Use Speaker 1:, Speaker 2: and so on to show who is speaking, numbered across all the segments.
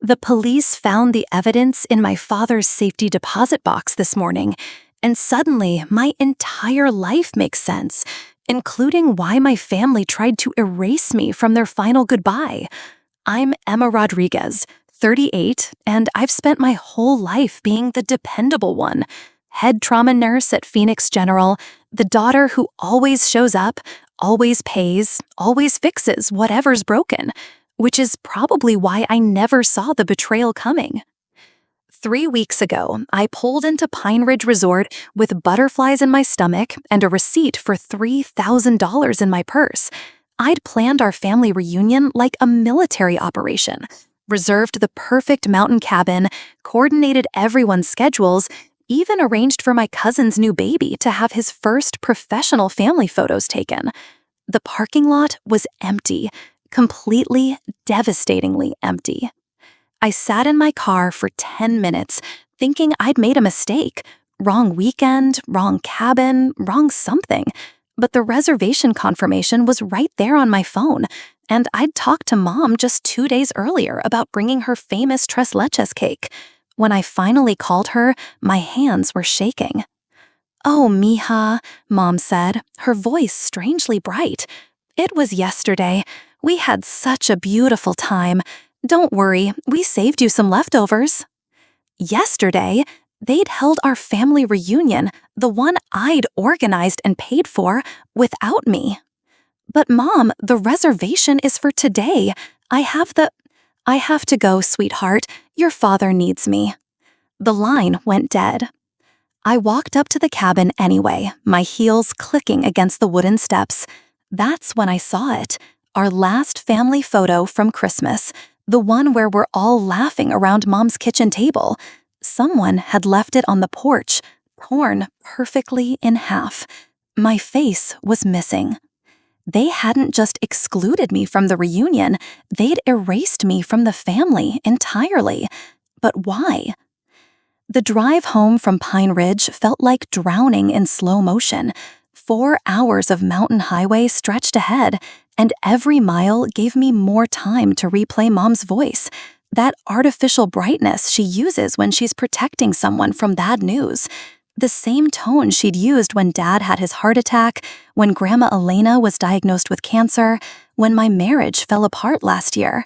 Speaker 1: The police found the evidence in my father's safety deposit box this morning, and suddenly my entire life makes sense, including why my family tried to erase me from their final goodbye. I'm Emma Rodriguez, 38, and I've spent my whole life being the dependable one. Head trauma nurse at Phoenix General, the daughter who always shows up, always pays, always fixes whatever's broken, which is probably why I never saw the betrayal coming. 3 weeks ago, I pulled into Pine Ridge Resort with butterflies in my stomach and a receipt for $3,000 in my purse. I'd planned our family reunion like a military operation, reserved the perfect mountain cabin, coordinated everyone's schedules, even arranged for my cousin's new baby to have his first professional family photos taken. The parking lot was empty, completely, devastatingly empty. I sat in my car for 10 minutes, thinking I'd made a mistake. Wrong weekend, wrong cabin, wrong something. But the reservation confirmation was right there on my phone, and I'd talked to Mom just 2 days earlier about bringing her famous tres leches cake. When I finally called her, my hands were shaking. "Oh, mija," Mom said, her voice strangely bright. "It was yesterday. We had such a beautiful time. Don't worry, we saved you some leftovers." Yesterday, they'd held our family reunion, the one I'd organized and paid for, without me. "But Mom, the reservation is for today. I have to go, sweetheart. Your father needs me." The line went dead. I walked up to the cabin anyway, my heels clicking against the wooden steps. That's when I saw it, our last family photo from Christmas, the one where we're all laughing around Mom's kitchen table. Someone had left it on the porch, torn perfectly in half. My face was missing. They hadn't just excluded me from the reunion, they'd erased me from the family entirely. But why? The drive home from Pine Ridge felt like drowning in slow motion. 4 hours of mountain highway stretched ahead, and every mile gave me more time to replay Mom's voice, that artificial brightness she uses when she's protecting someone from bad news. The same tone she'd used when Dad had his heart attack, when Grandma Elena was diagnosed with cancer, when my marriage fell apart last year.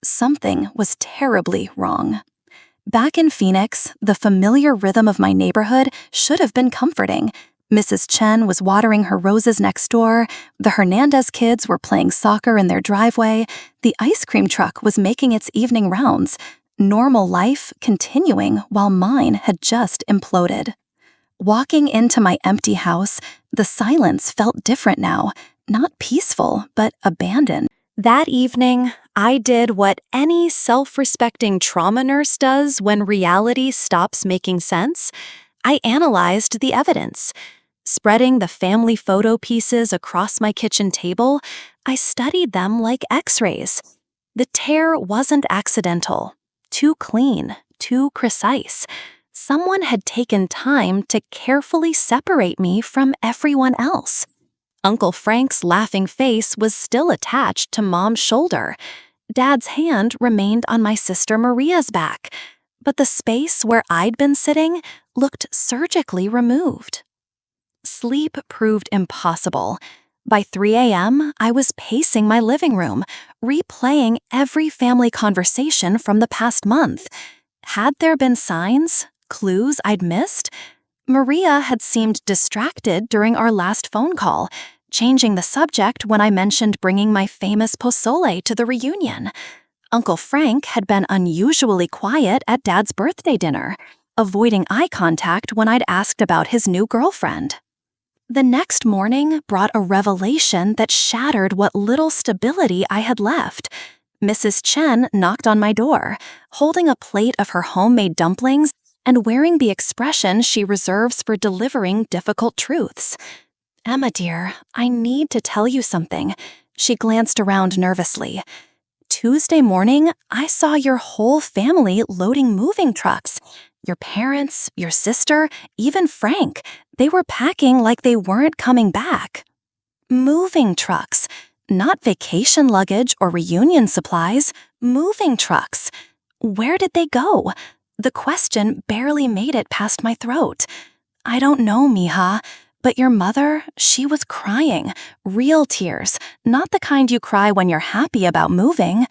Speaker 1: Something was terribly wrong. Back in Phoenix, the familiar rhythm of my neighborhood should have been comforting. Mrs. Chen was watering her roses next door, the Hernandez kids were playing soccer in their driveway, the ice cream truck was making its evening rounds, normal life continuing while mine had just imploded. Walking into my empty house, the silence felt different now, not peaceful, but abandoned. That evening, I did what any self-respecting trauma nurse does when reality stops making sense. I analyzed the evidence. Spreading the family photo pieces across my kitchen table, I studied them like x-rays. The tear wasn't accidental, too clean, too precise. Someone had taken time to carefully separate me from everyone else. Uncle Frank's laughing face was still attached to Mom's shoulder. Dad's hand remained on my sister Maria's back, but the space where I'd been sitting looked surgically removed. Sleep proved impossible. By 3 a.m., I was pacing my living room, replaying every family conversation from the past month. Had there been signs, clues I'd missed? Maria had seemed distracted during our last phone call, changing the subject when I mentioned bringing my famous pozole to the reunion. Uncle Frank had been unusually quiet at Dad's birthday dinner, avoiding eye contact when I'd asked about his new girlfriend. The next morning brought a revelation that shattered what little stability I had left. Mrs. Chen knocked on my door, holding a plate of her homemade dumplings and wearing the expression she reserves for delivering difficult truths. "Emma, dear, I need to tell you something." She glanced around nervously. "Tuesday morning, I saw your whole family loading moving trucks. Your parents, your sister, even Frank. They were packing like they weren't coming back." Moving trucks. Not vacation luggage or reunion supplies. Moving trucks. Where did they go? The question barely made it past my throat. I don't know, mija, but your mother, she was crying. Real tears, not the kind you cry when you're happy about moving.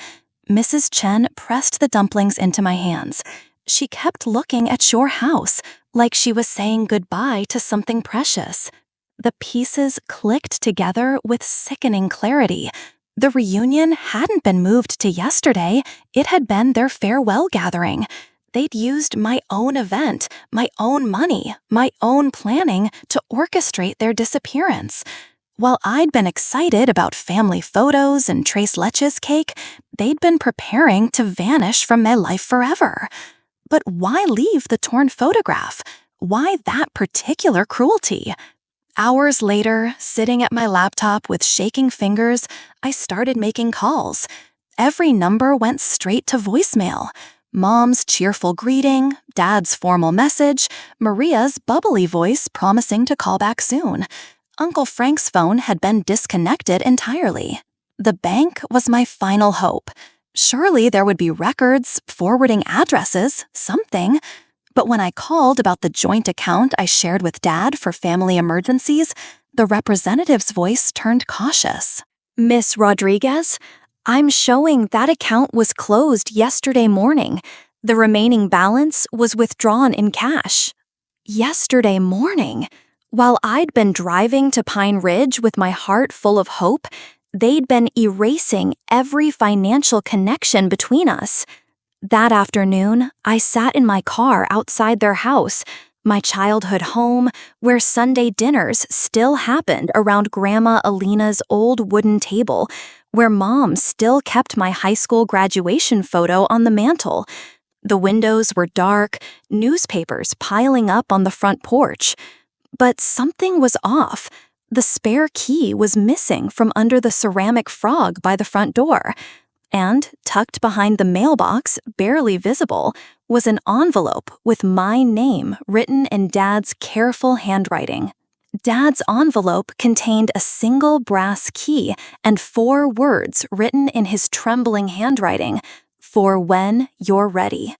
Speaker 1: Mrs. Chen pressed the dumplings into my hands. She kept looking at your house, like she was saying goodbye to something precious. The pieces clicked together with sickening clarity. The reunion hadn't been moved to yesterday, it had been their farewell gathering. They'd used my own event, my own money, my own planning to orchestrate their disappearance. While I'd been excited about family photos and tres leches cake, they'd been preparing to vanish from my life forever. But why leave the torn photograph? Why that particular cruelty? Hours later, sitting at my laptop with shaking fingers, I started making calls. Every number went straight to voicemail. Mom's cheerful greeting, Dad's formal message, Maria's bubbly voice promising to call back soon. Uncle Frank's phone had been disconnected entirely. The bank was my final hope. Surely there would be records, forwarding addresses, something. But when I called about the joint account I shared with Dad for family emergencies, the representative's voice turned cautious. Miss Rodriguez, I'm showing that account was closed yesterday morning. The remaining balance was withdrawn in cash. Yesterday morning? While I'd been driving to Pine Ridge with my heart full of hope, they'd been erasing every financial connection between us. That afternoon, I sat in my car outside their house, my childhood home, where Sunday dinners still happened around Grandma Alina's old wooden table, where Mom still kept my high school graduation photo on the mantle. The windows were dark, newspapers piling up on the front porch. But something was off. The spare key was missing from under the ceramic frog by the front door. And, tucked behind the mailbox, barely visible, was an envelope with my name written in Dad's careful handwriting. Dad's envelope contained a single brass key and 4 words written in his trembling handwriting, "For when you're ready."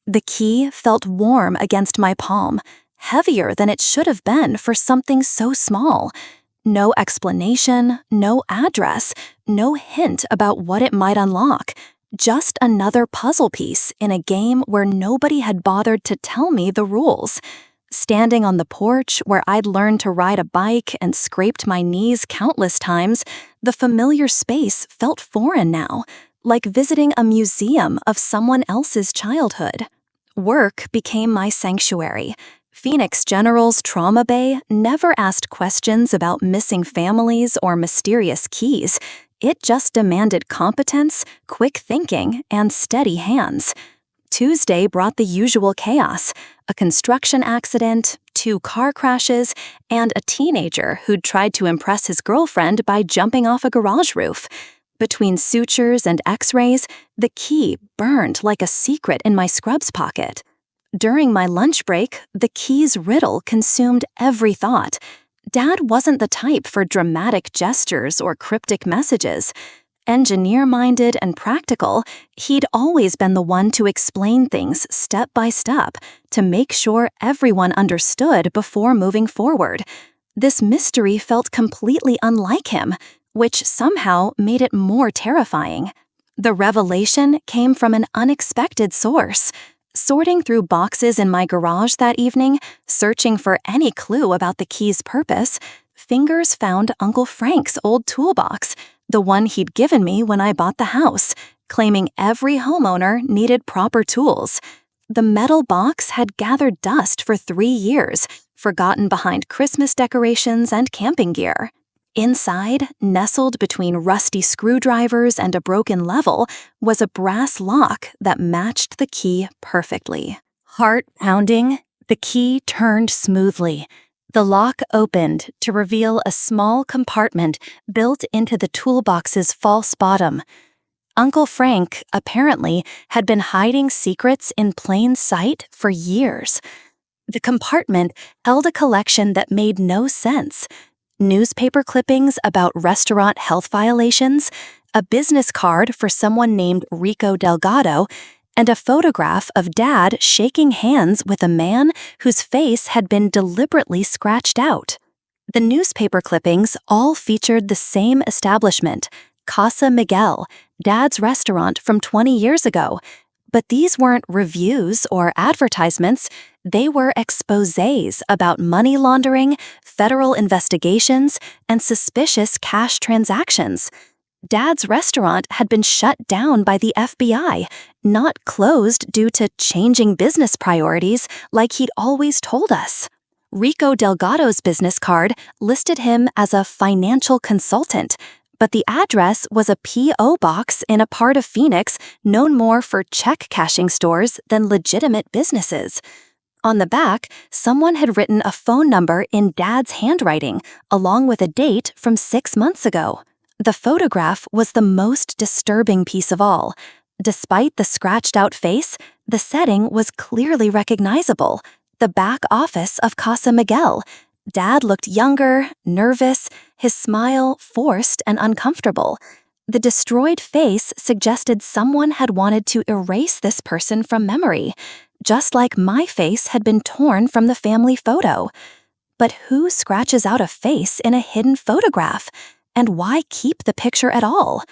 Speaker 1: The key felt warm against my palm, heavier than it should have been for something so small. No explanation, no address, no hint about what it might unlock. Just another puzzle piece in a game where nobody had bothered to tell me the rules. Standing on the porch where I'd learned to ride a bike and scraped my knees countless times, the familiar space felt foreign now, like visiting a museum of someone else's childhood. Work became my sanctuary. Phoenix General's trauma bay never asked questions about missing families or mysterious keys. It just demanded competence, quick thinking, and steady hands. Tuesday brought the usual chaos: a construction accident, 2 car crashes, and a teenager who'd tried to impress his girlfriend by jumping off a garage roof. Between sutures and x-rays, the key burned like a secret in my scrubs pocket. During my lunch break, the key's riddle consumed every thought. Dad wasn't the type for dramatic gestures or cryptic messages. Engineer-minded and practical, he'd always been the one to explain things step by step, to make sure everyone understood before moving forward. This mystery felt completely unlike him, which somehow made it more terrifying. The revelation came from an unexpected source. Sorting through boxes in my garage that evening, searching for any clue about the key's purpose, fingers found Uncle Frank's old toolbox, the one he'd given me when I bought the house, claiming every homeowner needed proper tools. The metal box had gathered dust for 3 years, forgotten behind Christmas decorations and camping gear. Inside, nestled between rusty screwdrivers and a broken level, was a brass lock that matched the key perfectly. Heart pounding, the key turned smoothly. The lock opened to reveal a small compartment built into the toolbox's false bottom. Uncle Frank, apparently, had been hiding secrets in plain sight for years. The compartment held a collection that made no sense: newspaper clippings about restaurant health violations, a business card for someone named Rico Delgado, and a photograph of Dad shaking hands with a man whose face had been deliberately scratched out. The newspaper clippings all featured the same establishment, Casa Miguel, Dad's restaurant from 20 years ago. But these weren't reviews or advertisements, they were exposés about money laundering, federal investigations, and suspicious cash transactions. Dad's restaurant had been shut down by the FBI, not closed due to changing business priorities like he'd always told us. Rico Delgado's business card listed him as a financial consultant, but the address was a P.O. box in a part of Phoenix known more for check-cashing stores than legitimate businesses. On the back, someone had written a phone number in Dad's handwriting, along with a date from 6 months ago. The photograph was the most disturbing piece of all. Despite the scratched-out face, the setting was clearly recognizable. The back office of Casa Miguel. Dad looked younger, nervous, his smile forced and uncomfortable. The destroyed face suggested someone had wanted to erase this person from memory, just like my face had been torn from the family photo. But who scratches out a face in a hidden photograph? And why keep the picture at all?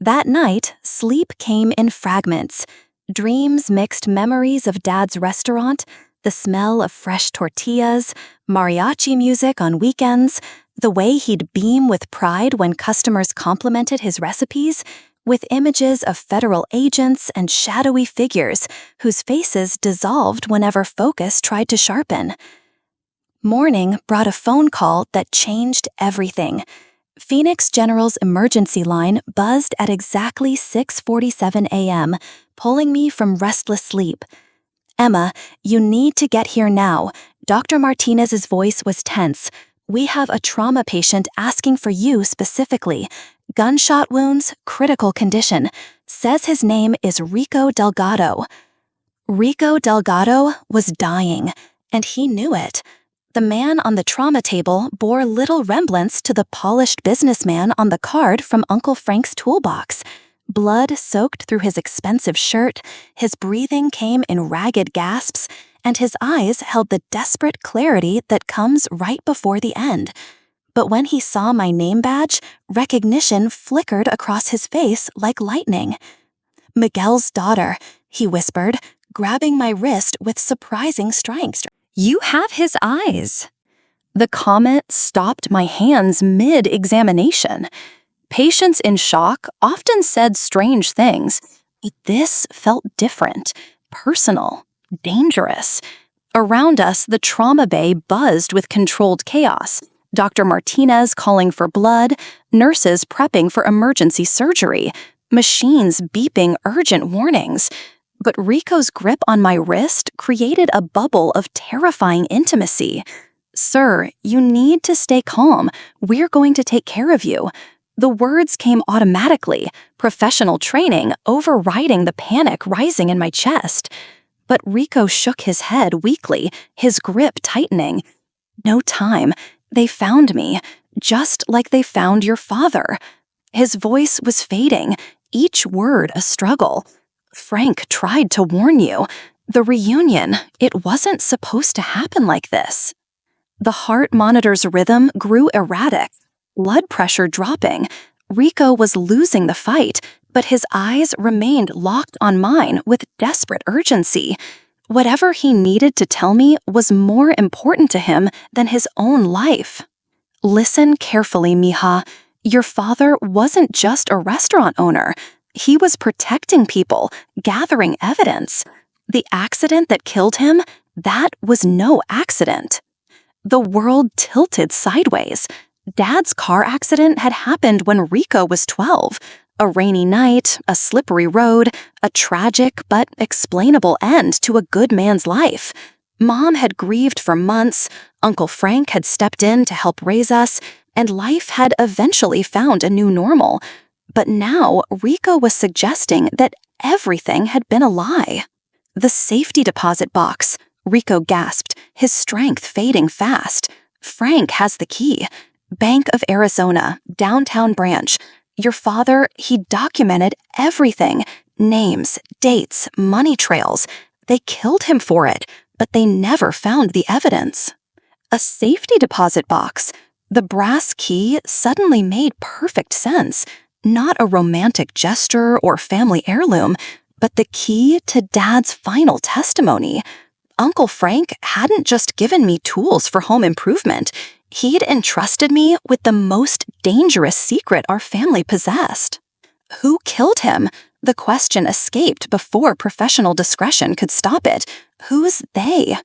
Speaker 1: That night, sleep came in fragments. Dreams mixed memories of Dad's restaurant, the smell of fresh tortillas, mariachi music on weekends, the way he'd beam with pride when customers complimented his recipes, with images of federal agents and shadowy figures whose faces dissolved whenever focus tried to sharpen. Morning brought a phone call that changed everything. Phoenix General's emergency line buzzed at exactly 6:47 a.m., pulling me from restless sleep. "Emma, you need to get here now." Dr. Martinez's voice was tense. "We have a trauma patient asking for you specifically. Gunshot wounds, critical condition. Says his name is Rico Delgado." Rico Delgado was dying, and he knew it. The man on the trauma table bore little resemblance to the polished businessman on the card from Uncle Frank's toolbox. Blood soaked through his expensive shirt, his breathing came in ragged gasps, and his eyes held the desperate clarity that comes right before the end. But when he saw my name badge, recognition flickered across his face like lightning. "Miguel's daughter," he whispered, grabbing my wrist with surprising strength. "You have his eyes." The comment stopped my hands mid-examination. Patients in shock often said strange things, but this felt different, personal, dangerous. Around us, the trauma bay buzzed with controlled chaos. Dr. Martinez calling for blood, nurses prepping for emergency surgery, machines beeping urgent warnings. But Rico's grip on my wrist created a bubble of terrifying intimacy. "Sir, you need to stay calm. We're going to take care of you." The words came automatically, professional training overriding the panic rising in my chest. But Rico shook his head weakly, his grip tightening. "No time. They found me, just like they found your father." His voice was fading, each word a struggle. "Frank tried to warn you. The reunion, it wasn't supposed to happen like this." The heart monitor's rhythm grew erratic, blood pressure dropping. Rico was losing the fight, but his eyes remained locked on mine with desperate urgency. Whatever he needed to tell me was more important to him than his own life. "Listen carefully, mija. Your father wasn't just a restaurant owner. He was protecting people, gathering evidence. The accident that killed him, that was no accident." The world tilted sideways. Dad's car accident had happened when Rico was 12. A rainy night, a slippery road, a tragic but explainable end to a good man's life. Mom had grieved for months, Uncle Frank had stepped in to help raise us, and life had eventually found a new normal. But now Rico was suggesting that everything had been a lie. "The safety deposit box," Rico gasped, his strength fading fast. "Frank has the key. Bank of Arizona, downtown branch. Your father, he documented everything, Names, dates, money trails. They killed him for it, but they never found the evidence. A safety deposit box. The brass key suddenly made perfect sense. Not a romantic gesture or family heirloom, but the key to Dad's final testimony. Uncle Frank hadn't just given me tools for home improvement. He'd entrusted me with the most dangerous secret our family possessed. Who killed him? The question escaped before professional discretion could stop it. Who's they?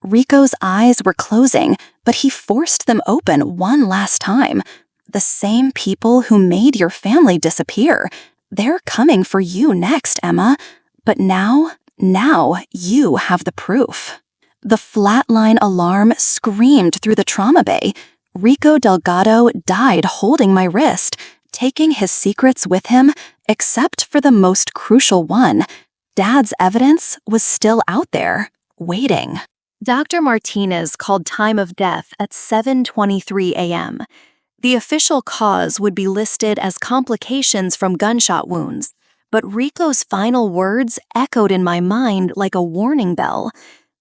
Speaker 1: Rico's eyes were closing, but he forced them open one last time. The same people who made your family disappear. They're coming for you next, Emma. But now you have the proof. The flatline alarm screamed through the trauma bay. Rico Delgado died holding my wrist, taking his secrets with him, except for the most crucial one. Dad's evidence was still out there, waiting. Dr. Martinez called time of death at 7:23 a.m. The official cause would be listed as complications from gunshot wounds, but Rico's final words echoed in my mind like a warning bell.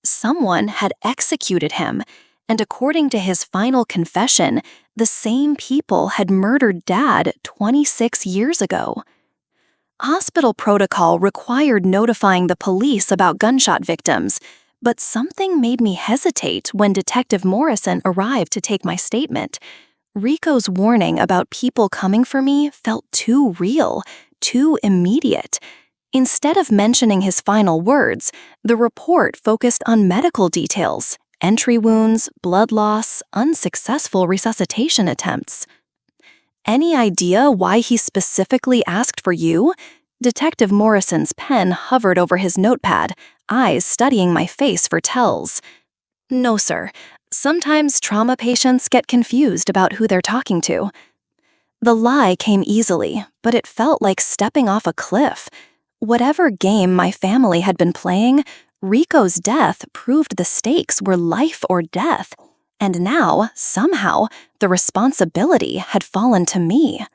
Speaker 1: Someone had executed him, and according to his final confession, the same people had murdered Dad 26 years ago. Hospital protocol required notifying the police about gunshot victims, but something made me hesitate when Detective Morrison arrived to take my statement. Rico's warning about people coming for me felt too real, too immediate. Instead of mentioning his final words, the report focused on medical details, entry wounds, blood loss, unsuccessful resuscitation attempts. Any idea why he specifically asked for you? Detective Morrison's pen hovered over his notepad, eyes studying my face for tells. No, sir. Sometimes trauma patients get confused about who they're talking to. The lie came easily, but it felt like stepping off a cliff. Whatever game my family had been playing, Rico's death proved the stakes were life or death. And now, somehow, the responsibility had fallen to me.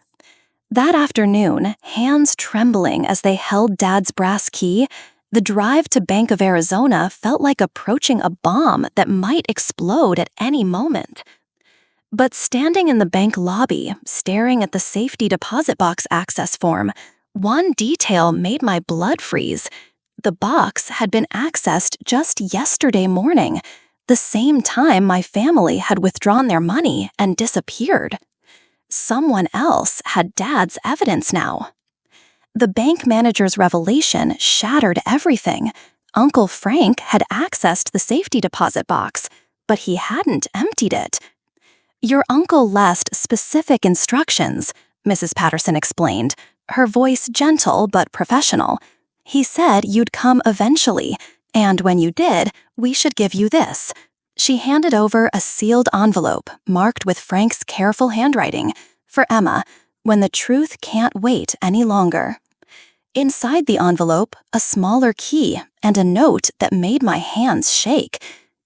Speaker 1: That afternoon, hands trembling as they held Dad's brass key, the drive to Bank of Arizona felt like approaching a bomb that might explode at any moment. But standing in the bank lobby, staring at the safety deposit box access form, one detail made my blood freeze. The box had been accessed just yesterday morning, the same time my family had withdrawn their money and disappeared. Someone else had Dad's evidence now. The bank manager's revelation shattered everything. Uncle Frank had accessed the safety deposit box, but he hadn't emptied it. Your uncle left specific instructions, Mrs. Patterson explained, her voice gentle but professional. He said you'd come eventually, and when you did, we should give you this. She handed over a sealed envelope marked with Frank's careful handwriting. For Emma, when the truth can't wait any longer. Inside the envelope, a smaller key and a note that made my hands shake.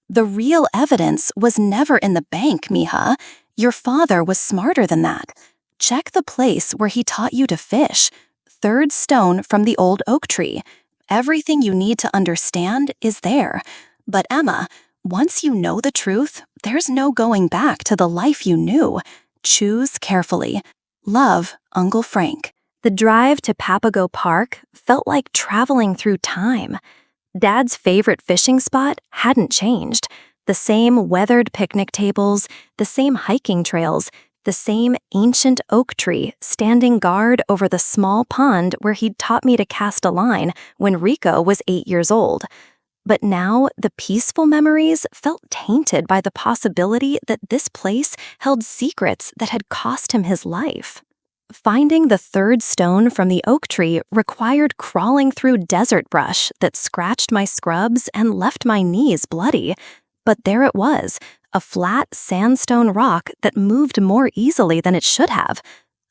Speaker 1: The real evidence was never in the bank, mija. Your father was smarter than that. Check the place where he taught you to fish. 3rd stone from the old oak tree. Everything you need to understand is there. But Emma, once you know the truth, there's no going back to the life you knew. Choose carefully. Love, Uncle Frank. The drive to Papago Park felt like traveling through time. Dad's favorite fishing spot hadn't changed. The same weathered picnic tables, the same hiking trails, the same ancient oak tree standing guard over the small pond where he'd taught me to cast a line when Rico was 8 years old. But now, the peaceful memories felt tainted by the possibility that this place held secrets that had cost him his life. Finding the 3rd stone from the oak tree required crawling through desert brush that scratched my scrubs and left my knees bloody. But there it was, a flat sandstone rock that moved more easily than it should have.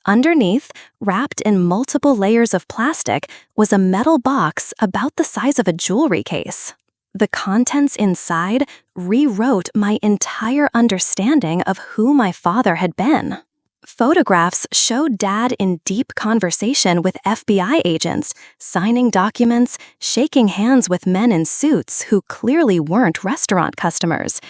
Speaker 1: Underneath, wrapped in multiple layers of plastic, was a metal box about the size of a jewelry case. The contents inside rewrote my entire understanding of who my father had been. Photographs showed Dad in deep conversation with FBI agents, signing documents, shaking hands with men in suits who clearly weren't restaurant customers.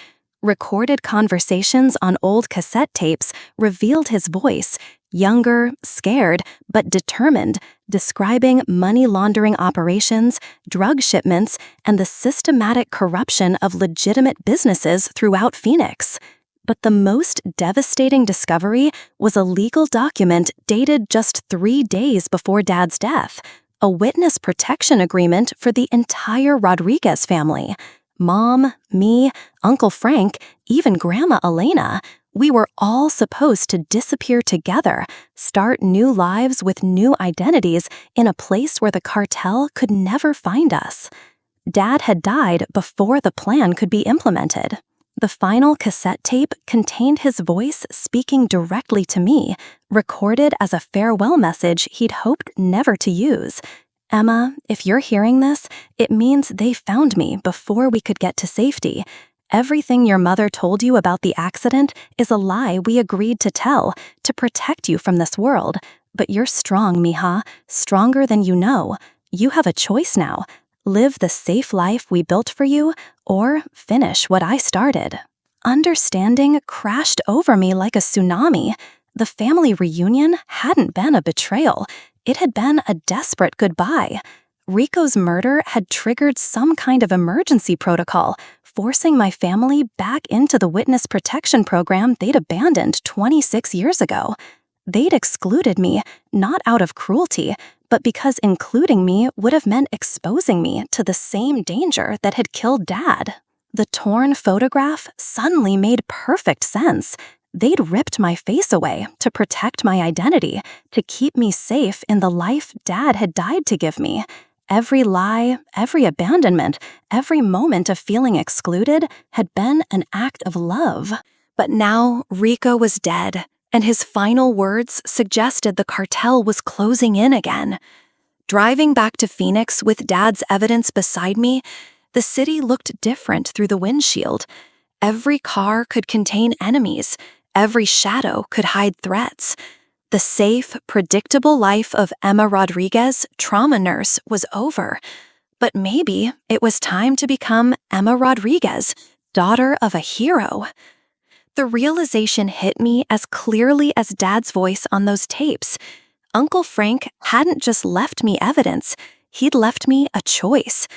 Speaker 1: Recorded conversations on old cassette tapes revealed his voice, younger, scared, but determined, describing money laundering operations, drug shipments, and the systematic corruption of legitimate businesses throughout Phoenix. But the most devastating discovery was a legal document dated just 3 days before Dad's death, a witness protection agreement for the entire Rodriguez family. Mom, me, Uncle Frank, even Grandma Elena, we were all supposed to disappear together, start new lives with new identities in a place where the cartel could never find us. Dad had died before the plan could be implemented. The final cassette tape contained his voice speaking directly to me, recorded as a farewell message he'd hoped never to use. Emma, if you're hearing this, it means they found me before we could get to safety. Everything your mother told you about the accident is a lie we agreed to tell to protect you from this world. But you're strong, mija, stronger than you know. You have a choice now. Live the safe life we built for you, or finish what I started. Understanding crashed over me like a tsunami. The family reunion hadn't been a betrayal. It had been a desperate goodbye. Rico's murder had triggered some kind of emergency protocol, forcing my family back into the witness protection program they'd abandoned 26 years ago. They'd excluded me, not out of cruelty, but because including me would have meant exposing me to the same danger that had killed Dad. The torn photograph suddenly made perfect sense. They'd ripped my face away to protect my identity, to keep me safe in the life Dad had died to give me. Every lie, every abandonment, every moment of feeling excluded had been an act of love. But now Rico was dead, and his final words suggested the cartel was closing in again. Driving back to Phoenix with Dad's evidence beside me, the city looked different through the windshield. Every car could contain enemies. Every shadow could hide threats. The safe, predictable life of Emma Rodriguez, trauma nurse, was over. But maybe it was time to become Emma Rodriguez, daughter of a hero. The realization hit me as clearly as Dad's voice on those tapes. Uncle Frank hadn't just left me evidence, he'd left me a choice.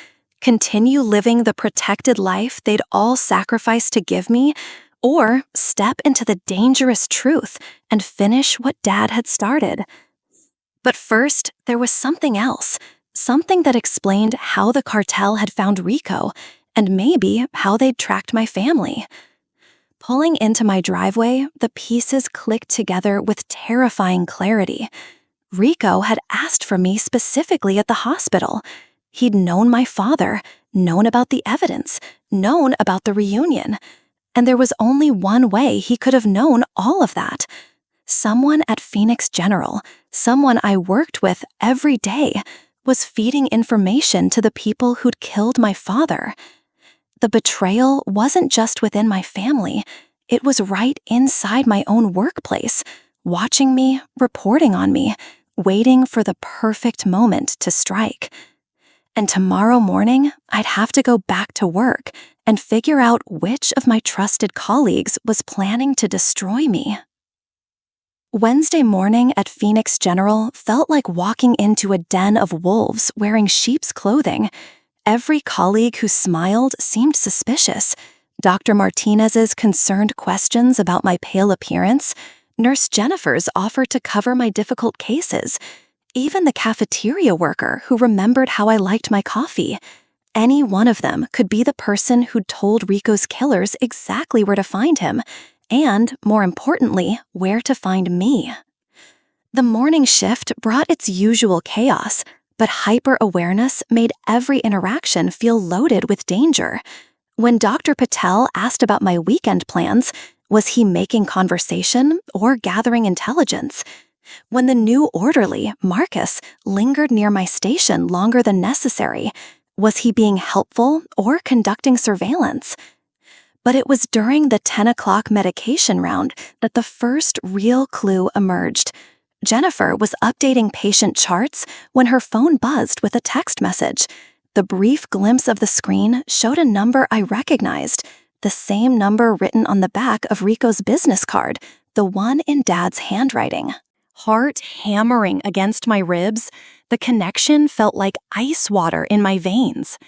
Speaker 1: Continue living the protected life they'd all sacrificed to give me, or step into the dangerous truth and finish what Dad had started. But first, there was something else, something that explained how the cartel had found Rico, and maybe how they'd tracked my family. Pulling into my driveway, the pieces clicked together with terrifying clarity. Rico had asked for me specifically at the hospital. He'd known my father, known about the evidence, known about the reunion. And there was only one way he could have known all of that. Someone at Phoenix General, someone I worked with every day, was feeding information to the people who'd killed my father. The betrayal wasn't just within my family. It was right inside my own workplace, watching me, reporting on me, waiting for the perfect moment to strike. And tomorrow morning, I'd have to go back to work and figure out which of my trusted colleagues was planning to destroy me. Wednesday morning at Phoenix General felt like walking into a den of wolves wearing sheep's clothing. Every colleague who smiled seemed suspicious. Dr. Martinez's concerned questions about my pale appearance, Nurse Jennifer's offer to cover my difficult cases, even the cafeteria worker who remembered how I liked my coffee. Any one of them could be the person who'd told Rico's killers exactly where to find him, and, more importantly, where to find me. The morning shift brought its usual chaos, but hyper-awareness made every interaction feel loaded with danger. When Dr. Patel asked about my weekend plans, was he making conversation or gathering intelligence? When the new orderly, Marcus, lingered near my station longer than necessary, was he being helpful or conducting surveillance? But it was during the 10 o'clock medication round that the first real clue emerged. Jennifer was updating patient charts when her phone buzzed with a text message. The brief glimpse of the screen showed a number I recognized, the same number written on the back of Rico's business card, the one in Dad's handwriting. Heart hammering against my ribs, the connection felt like ice water in my veins.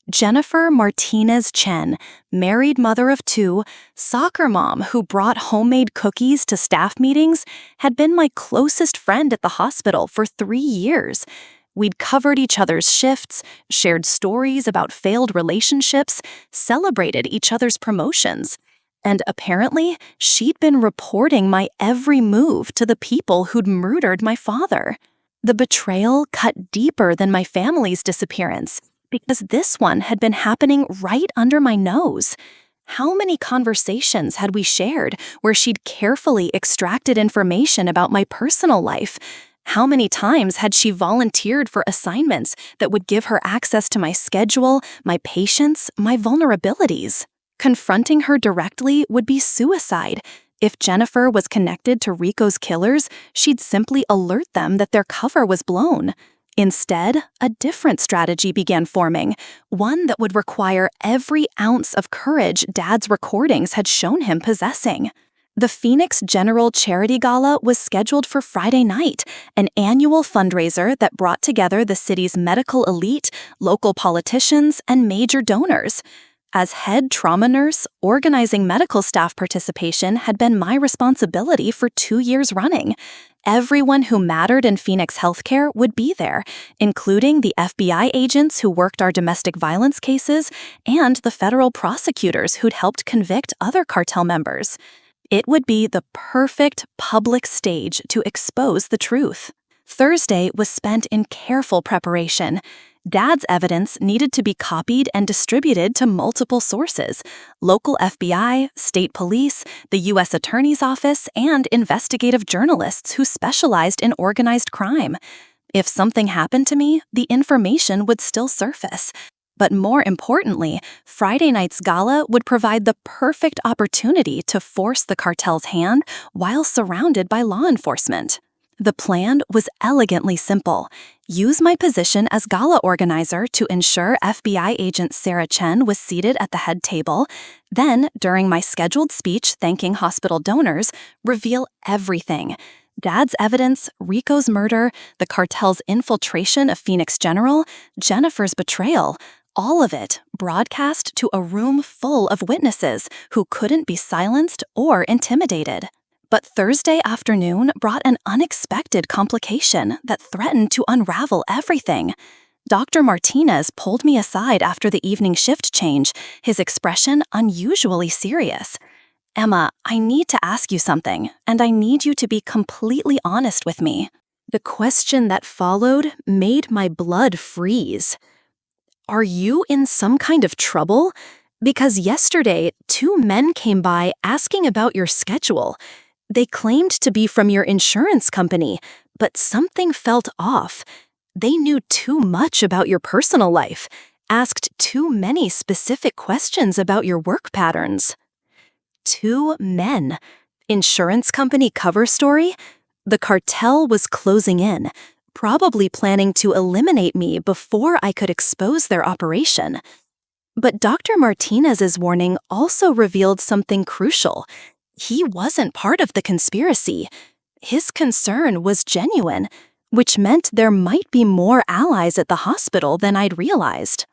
Speaker 1: Jennifer Martinez Chen, married mother of two, soccer mom who brought homemade cookies to staff meetings, had been my closest friend at the hospital for 3 years. We'd covered each other's shifts, shared stories about failed relationships, celebrated each other's promotions. And apparently, she'd been reporting my every move to the people who'd murdered my father. The betrayal cut deeper than my family's disappearance, because this one had been happening right under my nose. How many conversations had we shared where she'd carefully extracted information about my personal life? How many times had she volunteered for assignments that would give her access to my schedule, my patients, my vulnerabilities? Confronting her directly would be suicide. If Jennifer was connected to Rico's killers, she'd simply alert them that their cover was blown. Instead, a different strategy began forming, one that would require every ounce of courage Dad's recordings had shown him possessing. The Phoenix General Charity Gala was scheduled for Friday night, an annual fundraiser that brought together the city's medical elite, local politicians, and major donors. As head trauma nurse, organizing medical staff participation had been my responsibility for 2 years running. Everyone who mattered in Phoenix healthcare would be there, including the FBI agents who worked our domestic violence cases and the federal prosecutors who'd helped convict other cartel members. It would be the perfect public stage to expose the truth. Thursday was spent in careful preparation. Dad's evidence needed to be copied and distributed to multiple sources: local FBI, state police, the U.S. Attorney's Office, and investigative journalists who specialized in organized crime. If something happened to me, the information would still surface. But more importantly, Friday night's gala would provide the perfect opportunity to force the cartel's hand while surrounded by law enforcement. The plan was elegantly simple. Use my position as gala organizer to ensure FBI agent Sarah Chen was seated at the head table. Then, during my scheduled speech thanking hospital donors, reveal everything: Dad's evidence, Rico's murder, the cartel's infiltration of Phoenix General, Jennifer's betrayal. All of it broadcast to a room full of witnesses who couldn't be silenced or intimidated. But Thursday afternoon brought an unexpected complication that threatened to unravel everything. Dr. Martinez pulled me aside after the evening shift change, his expression unusually serious. "Emma, I need to ask you something, and I need you to be completely honest with me." The question that followed made my blood freeze. "Are you in some kind of trouble? Because yesterday, 2 men came by asking about your schedule. They claimed to be from your insurance company, but something felt off. They knew too much about your personal life, asked too many specific questions about your work patterns." 2 men. Insurance company cover story? The cartel was closing in, probably planning to eliminate me before I could expose their operation. But Dr. Martinez's warning also revealed something crucial. He wasn't part of the conspiracy. His concern was genuine, which meant there might be more allies at the hospital than I'd realized.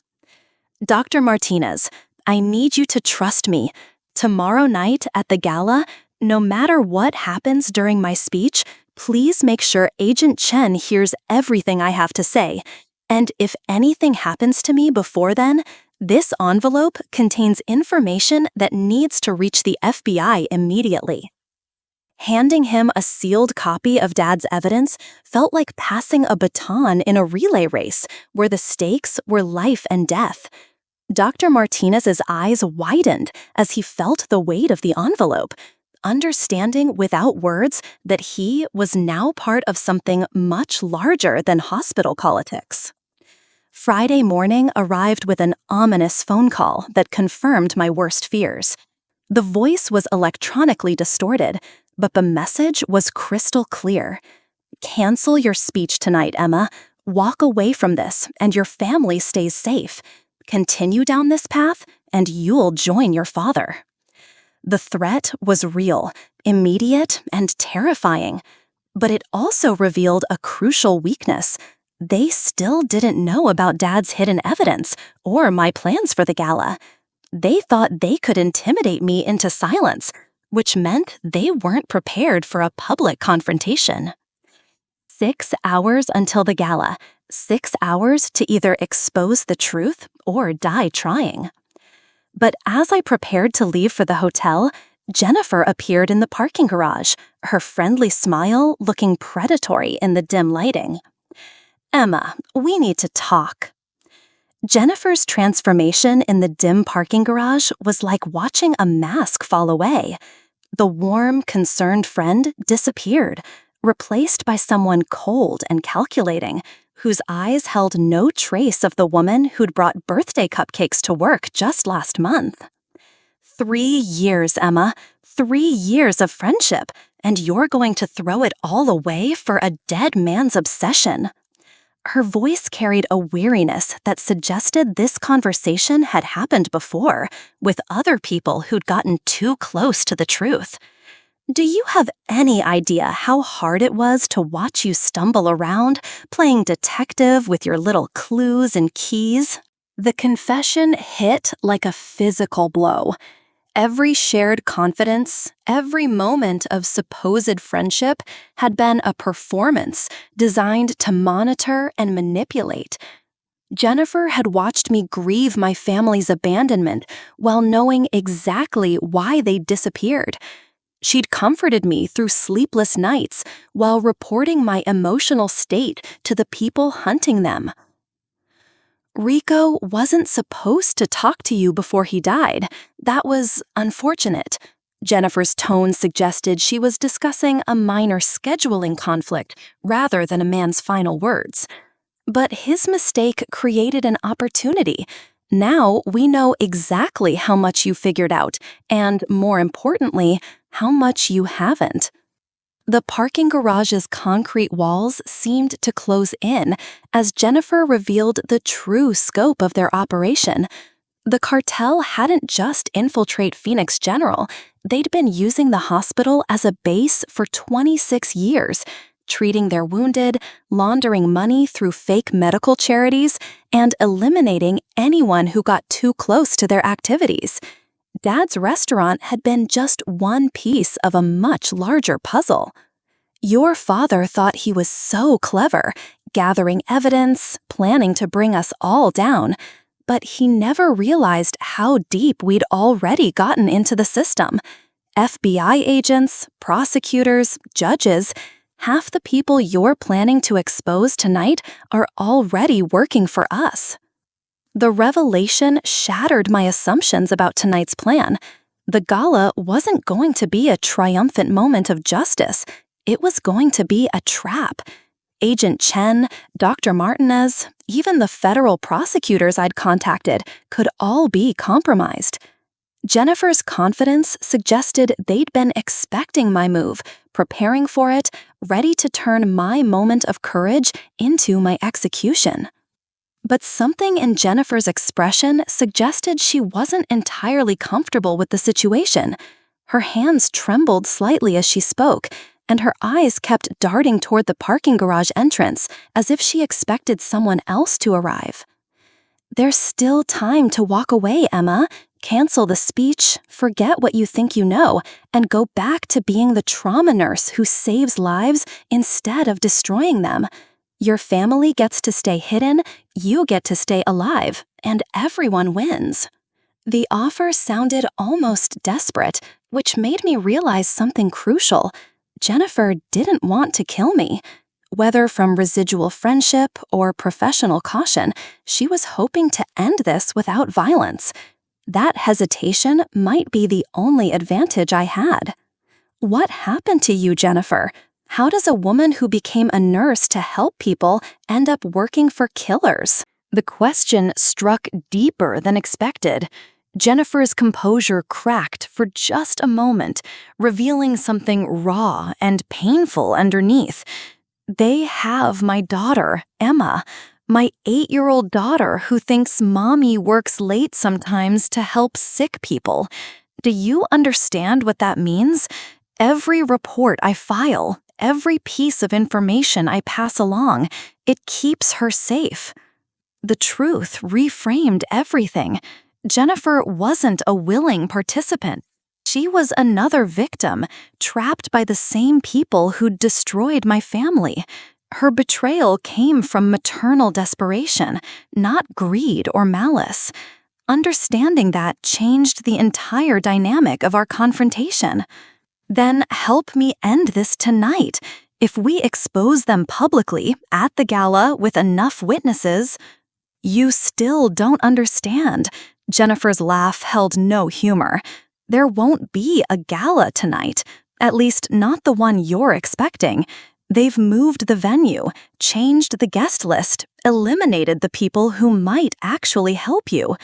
Speaker 1: "Dr. Martinez, I need you to trust me. Tomorrow night at the gala, no matter what happens during my speech, please make sure Agent Chen hears everything I have to say. And if anything happens to me before then, this envelope contains information that needs to reach the FBI immediately." Handing him a sealed copy of Dad's evidence felt like passing a baton in a relay race where the stakes were life and death. Dr. Martinez's eyes widened as he felt the weight of the envelope, understanding without words that he was now part of something much larger than hospital politics. Friday morning arrived with an ominous phone call that confirmed my worst fears. The voice was electronically distorted, but the message was crystal clear. Cancel your speech tonight, Emma. Walk away from this, and your family stays safe. Continue down this path, and you'll join your father. The threat was real, immediate, and terrifying. But it also revealed a crucial weakness. They still didn't know about Dad's hidden evidence or my plans for the gala. They thought they could intimidate me into silence, which meant they weren't prepared for a public confrontation. 6 hours until the gala. 6 hours to either expose the truth or die trying. But as I prepared to leave for the hotel, Jennifer appeared in the parking garage, her friendly smile looking predatory in the dim lighting. "Emma, we need to talk." Jennifer's transformation in the dim parking garage was like watching a mask fall away. The warm, concerned friend disappeared, replaced by someone cold and calculating, whose eyes held no trace of the woman who'd brought birthday cupcakes to work just last month. 3 years, Emma. 3 years of friendship, and you're going to throw it all away for a dead man's obsession. Her voice carried a weariness that suggested this conversation had happened before, with other people who'd gotten too close to the truth. Do you have any idea how hard it was to watch you stumble around, playing detective with your little clues and keys? The confession hit like a physical blow. Every shared confidence, every moment of supposed friendship had been a performance designed to monitor and manipulate. Jennifer had watched me grieve my family's abandonment while knowing exactly why they disappeared. She'd comforted me through sleepless nights while reporting my emotional state to the people hunting them. "Rico wasn't supposed to talk to you before he died. That was unfortunate." Jennifer's tone suggested she was discussing a minor scheduling conflict rather than a man's final words. But his mistake created an opportunity. Now we know exactly how much you figured out, and more importantly, how much you haven't. The parking garage's concrete walls seemed to close in as Jennifer revealed the true scope of their operation. The cartel hadn't just infiltrated Phoenix General, they'd been using the hospital as a base for 26 years, treating their wounded, laundering money through fake medical charities, and eliminating anyone who got too close to their activities. Dad's restaurant had been just one piece of a much larger puzzle. Your father thought he was so clever, gathering evidence, planning to bring us all down, but he never realized how deep we'd already gotten into the system. FBI agents, prosecutors, judges, half the people you're planning to expose tonight are already working for us. The revelation shattered my assumptions about tonight's plan. The gala wasn't going to be a triumphant moment of justice. It was going to be a trap. Agent Chen, Dr. Martinez, even the federal prosecutors I'd contacted could all be compromised. Jennifer's confidence suggested they'd been expecting my move, preparing for it, ready to turn my moment of courage into my execution. But something in Jennifer's expression suggested she wasn't entirely comfortable with the situation. Her hands trembled slightly as she spoke, and her eyes kept darting toward the parking garage entrance as if she expected someone else to arrive. "There's still time to walk away, Emma. Cancel the speech, forget what you think you know, and go back to being the trauma nurse who saves lives instead of destroying them. Your family gets to stay hidden, you get to stay alive, and everyone wins." The offer sounded almost desperate, which made me realize something crucial. Jennifer didn't want to kill me. Whether from residual friendship or professional caution, she was hoping to end this without violence. That hesitation might be the only advantage I had. What happened to you, Jennifer? How does a woman who became a nurse to help people end up working for killers? The question struck deeper than expected. Jennifer's composure cracked for just a moment, revealing something raw and painful underneath. They have my daughter, Emma, my 8-year-old daughter who thinks mommy works late sometimes to help sick people. Do you understand what that means? Every report I file, every piece of information I pass along, it keeps her safe. The truth reframed everything. Jennifer wasn't a willing participant. She was another victim, trapped by the same people who'd destroyed my family. Her betrayal came from maternal desperation, not greed or malice. Understanding that changed the entire dynamic of our confrontation. Then help me end this tonight. If we expose them publicly, at the gala, with enough witnesses. You still don't understand. Jennifer's laugh held no humor. There won't be a gala tonight, at least not the one you're expecting. They've moved the venue, changed the guest list, eliminated the people who might actually help you.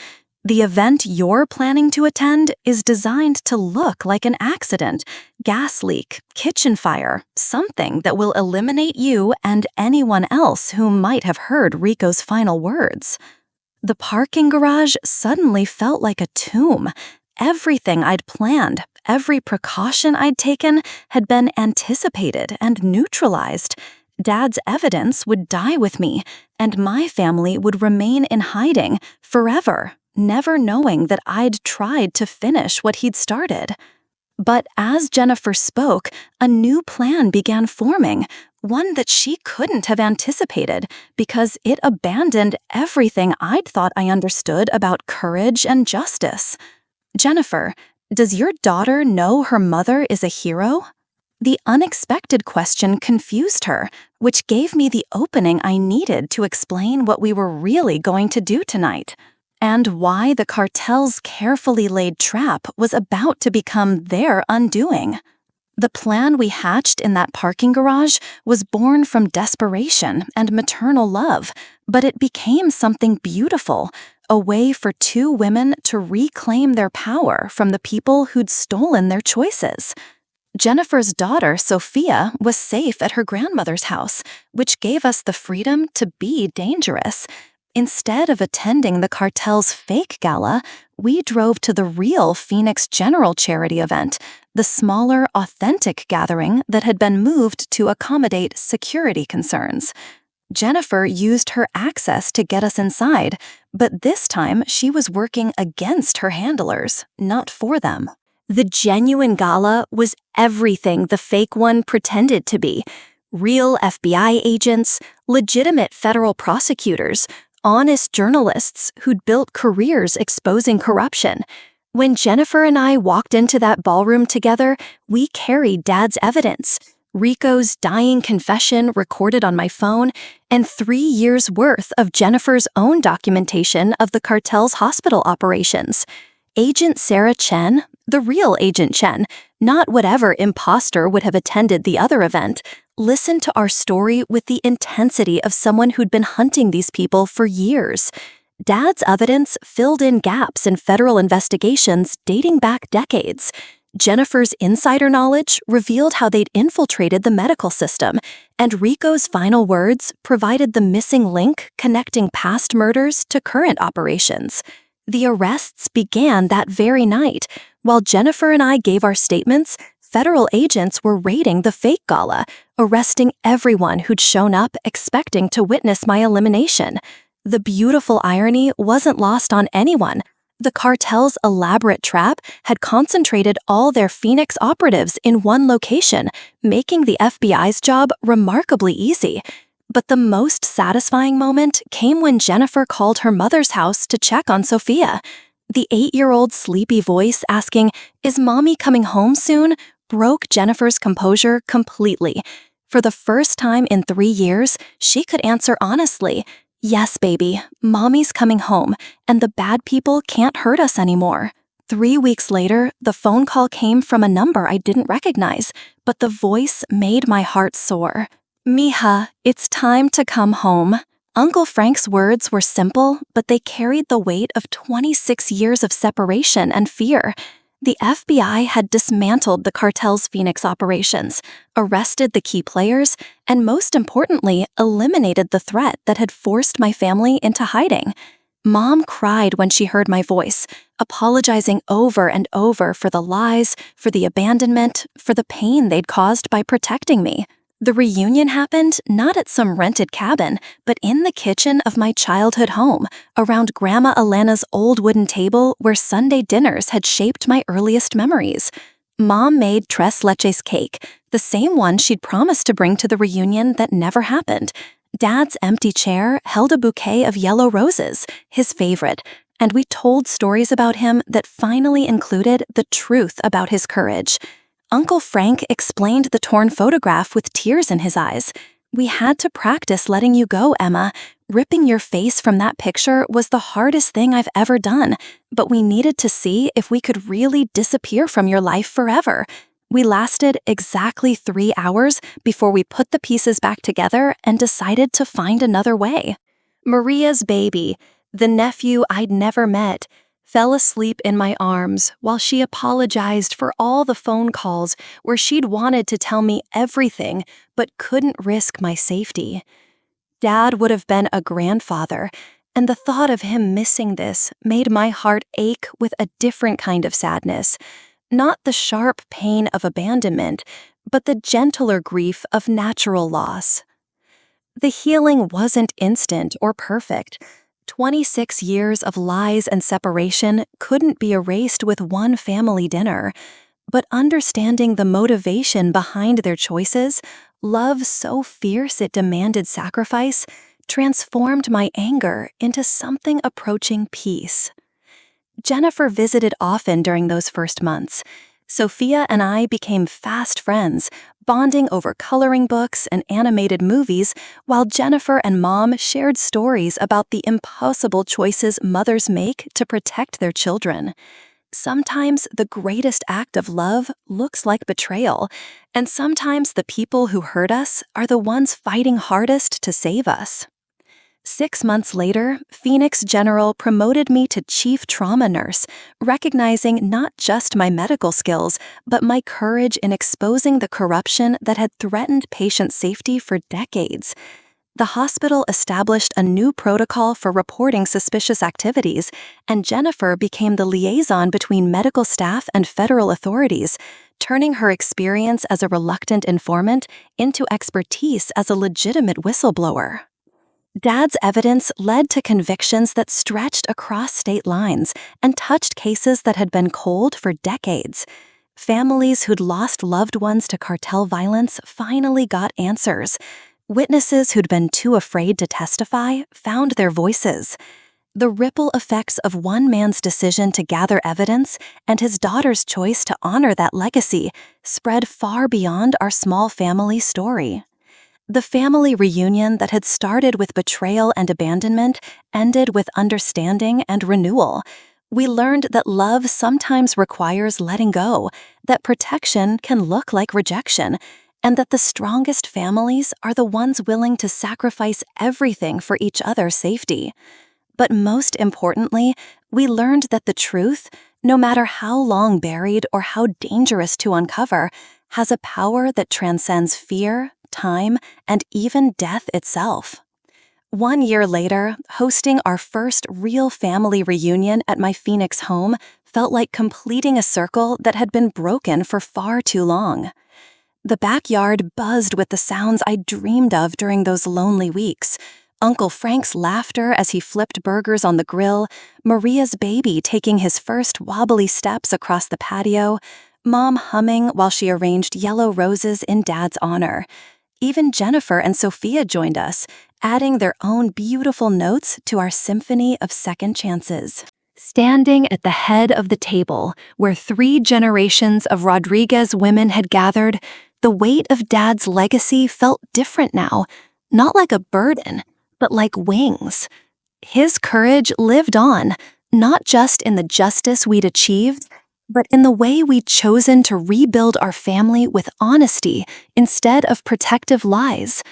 Speaker 1: The event you're planning to attend is designed to look like an accident, gas leak, kitchen fire, something that will eliminate you and anyone else who might have heard Rico's final words. The parking garage suddenly felt like a tomb. Everything I'd planned, every precaution I'd taken, had been anticipated and neutralized. Dad's evidence would die with me, and my family would remain in hiding forever, never knowing that I'd tried to finish what he'd started. But as Jennifer spoke, a new plan began forming, one that she couldn't have anticipated because it abandoned everything I'd thought I understood about courage and justice. Jennifer, does your daughter know her mother is a hero? The unexpected question confused her, which gave me the opening I needed to explain what we were really going to do tonight, and why the cartel's carefully laid trap was about to become their undoing. The plan we hatched in that parking garage was born from desperation and maternal love, but it became something beautiful, a way for two women to reclaim their power from the people who'd stolen their choices. Jennifer's daughter, Sophia, was safe at her grandmother's house, which gave us the freedom to be dangerous. Instead of attending the cartel's fake gala, we drove to the real Phoenix General charity event, the smaller, authentic gathering that had been moved to accommodate security concerns. Jennifer used her access to get us inside, but this time she was working against her handlers, not for them. The genuine gala was everything the fake one pretended to be. Real FBI agents, legitimate federal prosecutors, honest journalists who'd built careers exposing corruption. When Jennifer and I walked into that ballroom together, we carried Dad's evidence, Rico's dying confession recorded on my phone, and 3 years' worth of Jennifer's own documentation of the cartel's hospital operations. Agent Sarah Chen, the real Agent Chen, not whatever imposter would have attended the other event, listened to our story with the intensity of someone who'd been hunting these people for years. Dad's evidence filled in gaps in federal investigations dating back decades. Jennifer's insider knowledge revealed how they'd infiltrated the medical system, and Rico's final words provided the missing link connecting past murders to current operations. The arrests began that very night. While Jennifer and I gave our statements, federal agents were raiding the fake gala, arresting everyone who'd shown up expecting to witness my elimination. The beautiful irony wasn't lost on anyone. The cartel's elaborate trap had concentrated all their Phoenix operatives in one location, making the FBI's job remarkably easy. But the most satisfying moment came when Jennifer called her mother's house to check on Sophia. The 8-year-old sleepy voice asking, "Is mommy coming home soon?" broke Jennifer's composure completely. For the first time in 3 years, she could answer honestly, "Yes, baby, mommy's coming home, and the bad people can't hurt us anymore." 3 weeks later, the phone call came from a number I didn't recognize, but the voice made my heart soar. "Mija, it's time to come home." Uncle Frank's words were simple, but they carried the weight of 26 years of separation and fear. The FBI had dismantled the cartel's Phoenix operations, arrested the key players, and most importantly, eliminated the threat that had forced my family into hiding. Mom cried when she heard my voice, apologizing over and over for the lies, for the abandonment, for the pain they'd caused by protecting me. The reunion happened not at some rented cabin, but in the kitchen of my childhood home, around Grandma Elena's old wooden table where Sunday dinners had shaped my earliest memories. Mom made tres leches cake, the same one she'd promised to bring to the reunion that never happened. Dad's empty chair held a bouquet of yellow roses, his favorite, and we told stories about him that finally included the truth about his courage. Uncle Frank explained the torn photograph with tears in his eyes. "We had to practice letting you go, Emma. Ripping your face from that picture was the hardest thing I've ever done, but we needed to see if we could really disappear from your life forever." We lasted exactly 3 hours before we put the pieces back together and decided to find another way. Maria's baby, the nephew I'd never met, fell asleep in my arms while she apologized for all the phone calls where she'd wanted to tell me everything but couldn't risk my safety. Dad would have been a grandfather, and the thought of him missing this made my heart ache with a different kind of sadness. Not the sharp pain of abandonment, but the gentler grief of natural loss. The healing wasn't instant or perfect. 26 years of lies and separation couldn't be erased with one family dinner. But understanding the motivation behind their choices, love so fierce it demanded sacrifice, transformed my anger into something approaching peace. Jennifer visited often during those first months. Sophia and I became fast friends, bonding over coloring books and animated movies, while Jennifer and Mom shared stories about the impossible choices mothers make to protect their children. Sometimes the greatest act of love looks like betrayal, and sometimes the people who hurt us are the ones fighting hardest to save us. 6 months later, Phoenix General promoted me to chief trauma nurse, recognizing not just my medical skills, but my courage in exposing the corruption that had threatened patient safety for decades. The hospital established a new protocol for reporting suspicious activities, and Jennifer became the liaison between medical staff and federal authorities, turning her experience as a reluctant informant into expertise as a legitimate whistleblower. Dad's evidence led to convictions that stretched across state lines and touched cases that had been cold for decades. Families who'd lost loved ones to cartel violence finally got answers. Witnesses who'd been too afraid to testify found their voices. The ripple effects of one man's decision to gather evidence and his daughter's choice to honor that legacy spread far beyond our small family story. The family reunion that had started with betrayal and abandonment ended with understanding and renewal. We learned that love sometimes requires letting go, that protection can look like rejection, and that the strongest families are the ones willing to sacrifice everything for each other's safety. But most importantly, we learned that the truth, no matter how long buried or how dangerous to uncover, has a power that transcends fear, time, and even death itself. 1 year later, hosting our first real family reunion at my Phoenix home felt like completing a circle that had been broken for far too long. The backyard buzzed with the sounds I dreamed of during those lonely weeks. Uncle Frank's laughter as he flipped burgers on the grill, Maria's baby taking his first wobbly steps across the patio, Mom humming while she arranged yellow roses in Dad's honor. Even Jennifer and Sophia joined us, adding their own beautiful notes to our symphony of second chances. Standing at the head of the table, where 3 generations of Rodriguez women had gathered, the weight of Dad's legacy felt different now, not like a burden, but like wings. His courage lived on, not just in the justice we'd achieved, but in the way we'd chosen to rebuild our family with honesty instead of protective lies.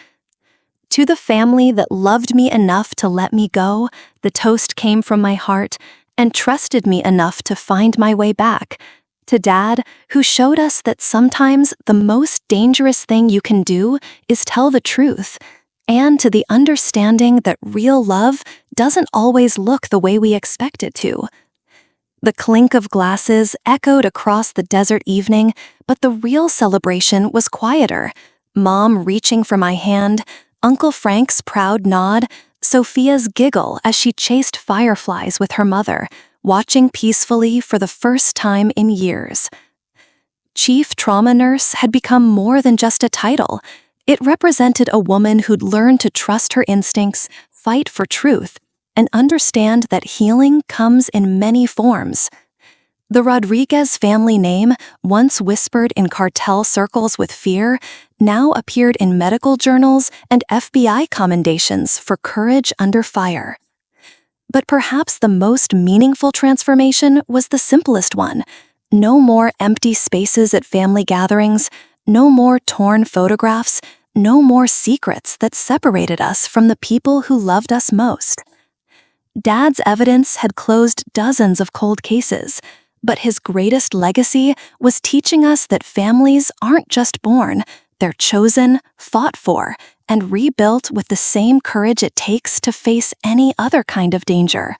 Speaker 1: To the family that loved me enough to let me go, the toast came from my heart and trusted me enough to find my way back. To Dad, who showed us that sometimes the most dangerous thing you can do is tell the truth. And to the understanding that real love doesn't always look the way we expect it to. The clink of glasses echoed across the desert evening, but the real celebration was quieter. Mom reaching for my hand, Uncle Frank's proud nod, Sophia's giggle as she chased fireflies with her mother, watching peacefully for the first time in years. Chief Trauma Nurse had become more than just a title. It represented a woman who'd learned to trust her instincts, fight for truth, and understand that healing comes in many forms. The Rodriguez family name, once whispered in cartel circles with fear, now appeared in medical journals and FBI commendations for courage under fire. But perhaps the most meaningful transformation was the simplest one. No more empty spaces at family gatherings, no more torn photographs, no more secrets that separated us from the people who loved us most. Dad's evidence had closed dozens of cold cases, but his greatest legacy was teaching us that families aren't just born, they're chosen, fought for, and rebuilt with the same courage it takes to face any other kind of danger.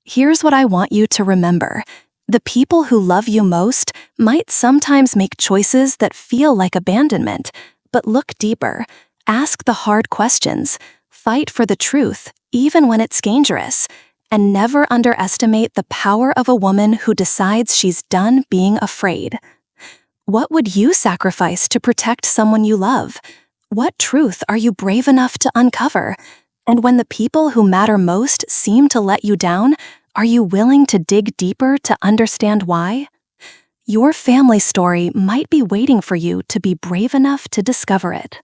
Speaker 1: Here's what I want you to remember. The people who love you most might sometimes make choices that feel like abandonment, but look deeper, ask the hard questions, fight for the truth, even when it's dangerous, and never underestimate the power of a woman who decides she's done being afraid. What would you sacrifice to protect someone you love? What truth are you brave enough to uncover? And when the people who matter most seem to let you down, are you willing to dig deeper to understand why? Your family story might be waiting for you to be brave enough to discover it.